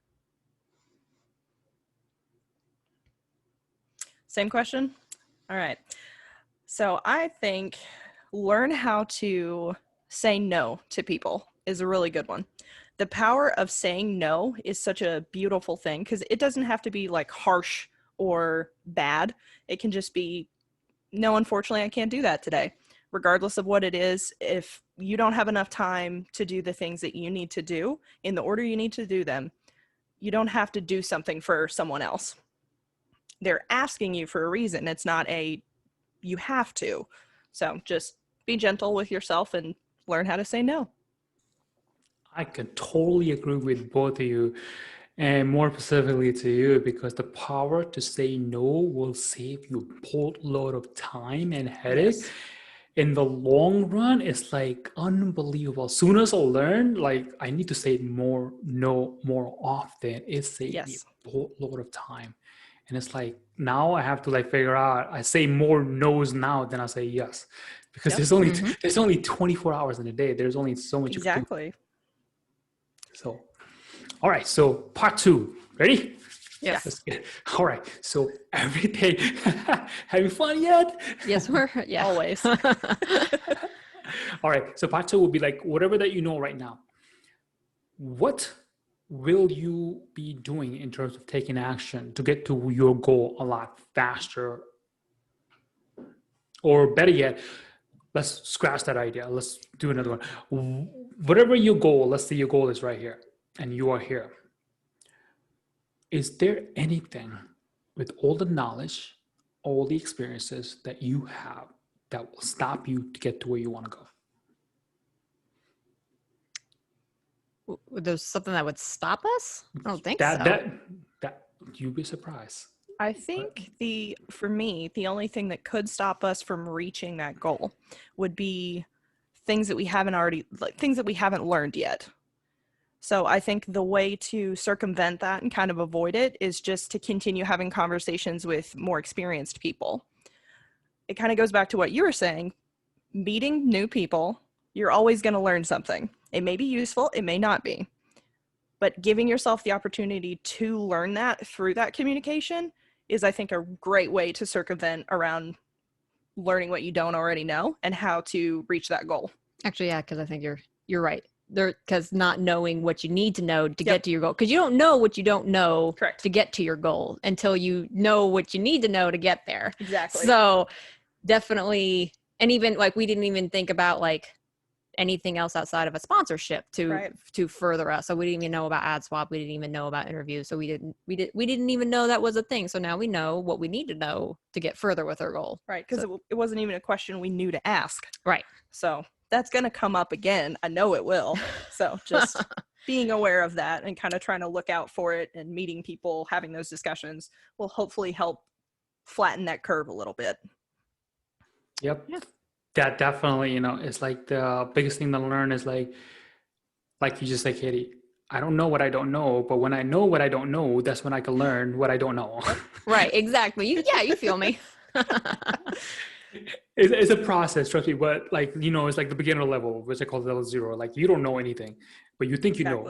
Same question? All right. So I think learn how to say no to people is a really good one. The power of saying no is such a beautiful thing because it doesn't have to be like harsh or bad. It can just be, no, unfortunately, I can't do that today. Regardless of what it is, if you don't have enough time to do the things that you need to do in the order you need to do them, you don't have to do something for someone else. They're asking you for a reason. It's not you have to. So just be gentle with yourself and learn how to say no. I can totally agree with both of you, and more specifically to you, because the power to say no will save you a boatload of time and headache. Yes. in the long run, it's like unbelievable. As soon as I learn, like I need to say more, no, more often. It saved me Yes. a whole lot of time. And it's like now I have to like figure out. I say more no's now than I say yes, because Yep. there's only 24 hours in a day. There's only so much you can do. Exactly. So, all right. So part 2. Ready? Yes. Let's get it. All right. So every day, having fun yet? Yes, we're yeah. Always. All right. So part 2 will be like whatever that you know right now. What will you be doing in terms of taking action to get to your goal a lot faster? Or better yet, let's scratch that idea. Let's do another one. Whatever your goal, let's say your goal is right here and you are here. Is there anything with all the knowledge, all the experiences that you have that will stop you to get to where you want to go? There's something that would stop us? I don't think so. That you'd be surprised. I think for me, the only thing that could stop us from reaching that goal would be things that we haven't learned yet. So I think the way to circumvent that and kind of avoid it is just to continue having conversations with more experienced people. It kind of goes back to what you were saying, meeting new people, you're always going to learn something. It may be useful, it may not be. But giving yourself the opportunity to learn that through that communication is, I think, a great way to circumvent around learning what you don't already know and how to reach that goal. Actually, yeah, because I think you're right. Because not knowing what you need to know to get to your goal. Because you don't know what you don't know Correct. to get to your goal until you know what you need to know to get there. Exactly. So definitely, and even like we didn't even think about like anything else outside of a sponsorship to further us. So we didn't even know about ad swap. We didn't even know about interviews. So we didn't even know that was a thing. So now we know what we need to know to get further with our goal. Right. Because it wasn't even a question we knew to ask. Right. So that's going to come up again. I know it will. So just being aware of that and kind of trying to look out for it and meeting people, having those discussions will hopefully help flatten that curve a little bit. Yep. Yeah. That definitely, it's like the biggest thing to learn is like you just said, Katie, I don't know what I don't know, but when I know what I don't know, that's when I can learn what I don't know. Right. Exactly. You feel me. It's a process, trust me, but like, it's like the beginner level, which I call level 0. Like you don't know anything, but you think you know.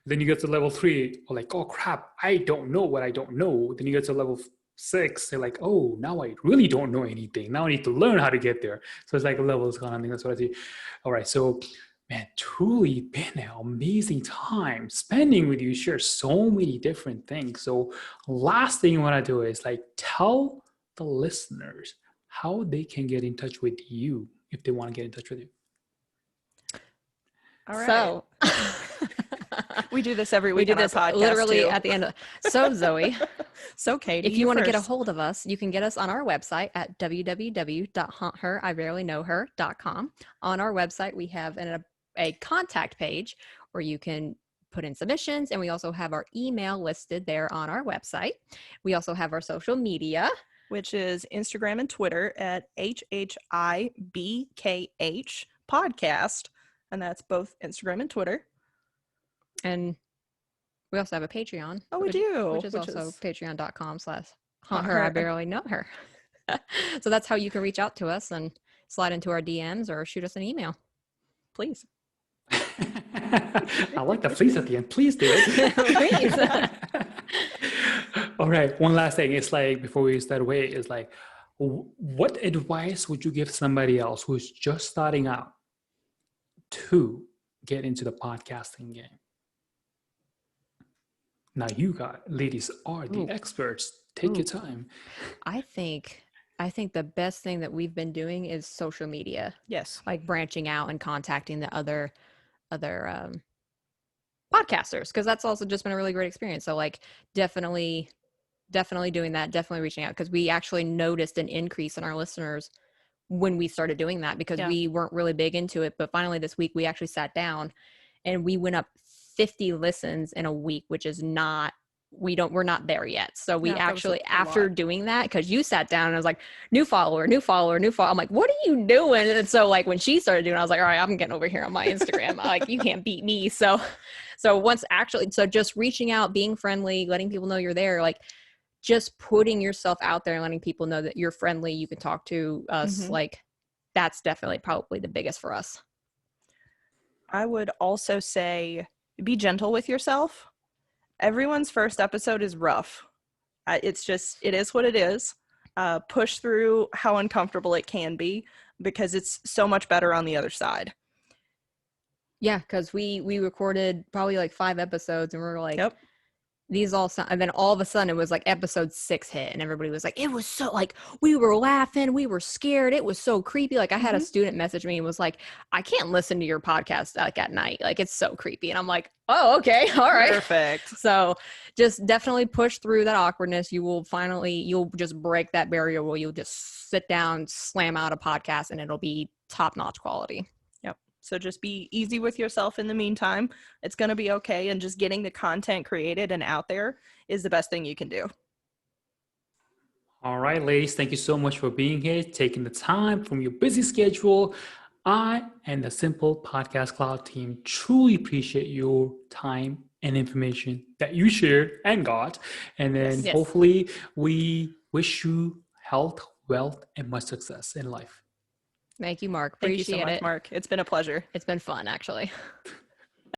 Then you get to level 3, or like, oh crap, I don't know what I don't know. Then you get to level 6, they're like, oh, now I really don't know anything. Now I need to learn how to get there. So it's like levels kind of thing. That's what I see. All right. So, man, truly been an amazing time spending with you. Share so many different things. So last thing you want to do is like tell the listeners how they can get in touch with you if they want to get in touch with you. All right. So we do this every week. We do this literally too. at the end. So Zoe. So Katie, if you want to get a hold of us, you can get us on our website at www.haunther.com. On our website, we have a contact page where you can put in submissions, and we also have our email listed there on our website. We also have our social media, which is Instagram and Twitter at HHIBKH podcast, and that's both Instagram and Twitter. And we also have a Patreon. Oh, we do. Which is also patreon.com/haunther. I barely know her. So that's how you can reach out to us and slide into our DMs or shoot us an email. Please. I like the please at the end. Please do it. Please. All right. One last thing. It's like, before we start away, is like, what advice would you give somebody else who's just starting out to get into the podcasting game? Now ladies are the experts. Take your time. I think the best thing that we've been doing is social media. Yes. Like branching out and contacting the other podcasters, because that's also just been a really great experience. So like definitely doing that, definitely reaching out, because we actually noticed an increase in our listeners when we started doing that, because we weren't really big into it. But finally this week we actually sat down and we went up 50 listens in a week, which is not we're not there yet. So we Yeah, that was actually, a after lot. doing that, because you sat down and I was like, new follower, new follower, new follower. I'm like, what are you doing? And so like when she started doing it, I was like, all right, I'm getting over here on my Instagram. Like, you can't beat me. So just reaching out, being friendly, letting people know you're there, like just putting yourself out there and letting people know that you're friendly, you can talk to us. Like, that's definitely probably the biggest for us. I would also say be gentle with yourself. Everyone's first episode is rough. It is what it is. Push through how uncomfortable it can be, because it's so much better on the other side. Yeah, because we recorded probably like 5 episodes and we were like, Yep. these all sound, and then all of a sudden it was like episode 6 hit and everybody was like, it was so, like, we were laughing, we were scared, it was so creepy. Like, I had a student message me and was like, I can't listen to your podcast like at night, like it's so creepy. And I'm like, oh, okay, all right, Perfect. So just definitely push through that awkwardness. You'll just break that barrier where you'll just sit down, slam out a podcast, and it'll be top-notch quality. So just be easy with yourself in the meantime. It's going to be okay. And just getting the content created and out there is the best thing you can do. All right, ladies, thank you so much for being here, taking the time from your busy schedule. I and the Simple Podcast Cloud team truly appreciate your time and information that you shared and got. And then hopefully we wish you health, wealth, and much success in life. Thank you, Mark. Thank you so Appreciate much, it. Mark. It's been a pleasure. It's been fun, actually.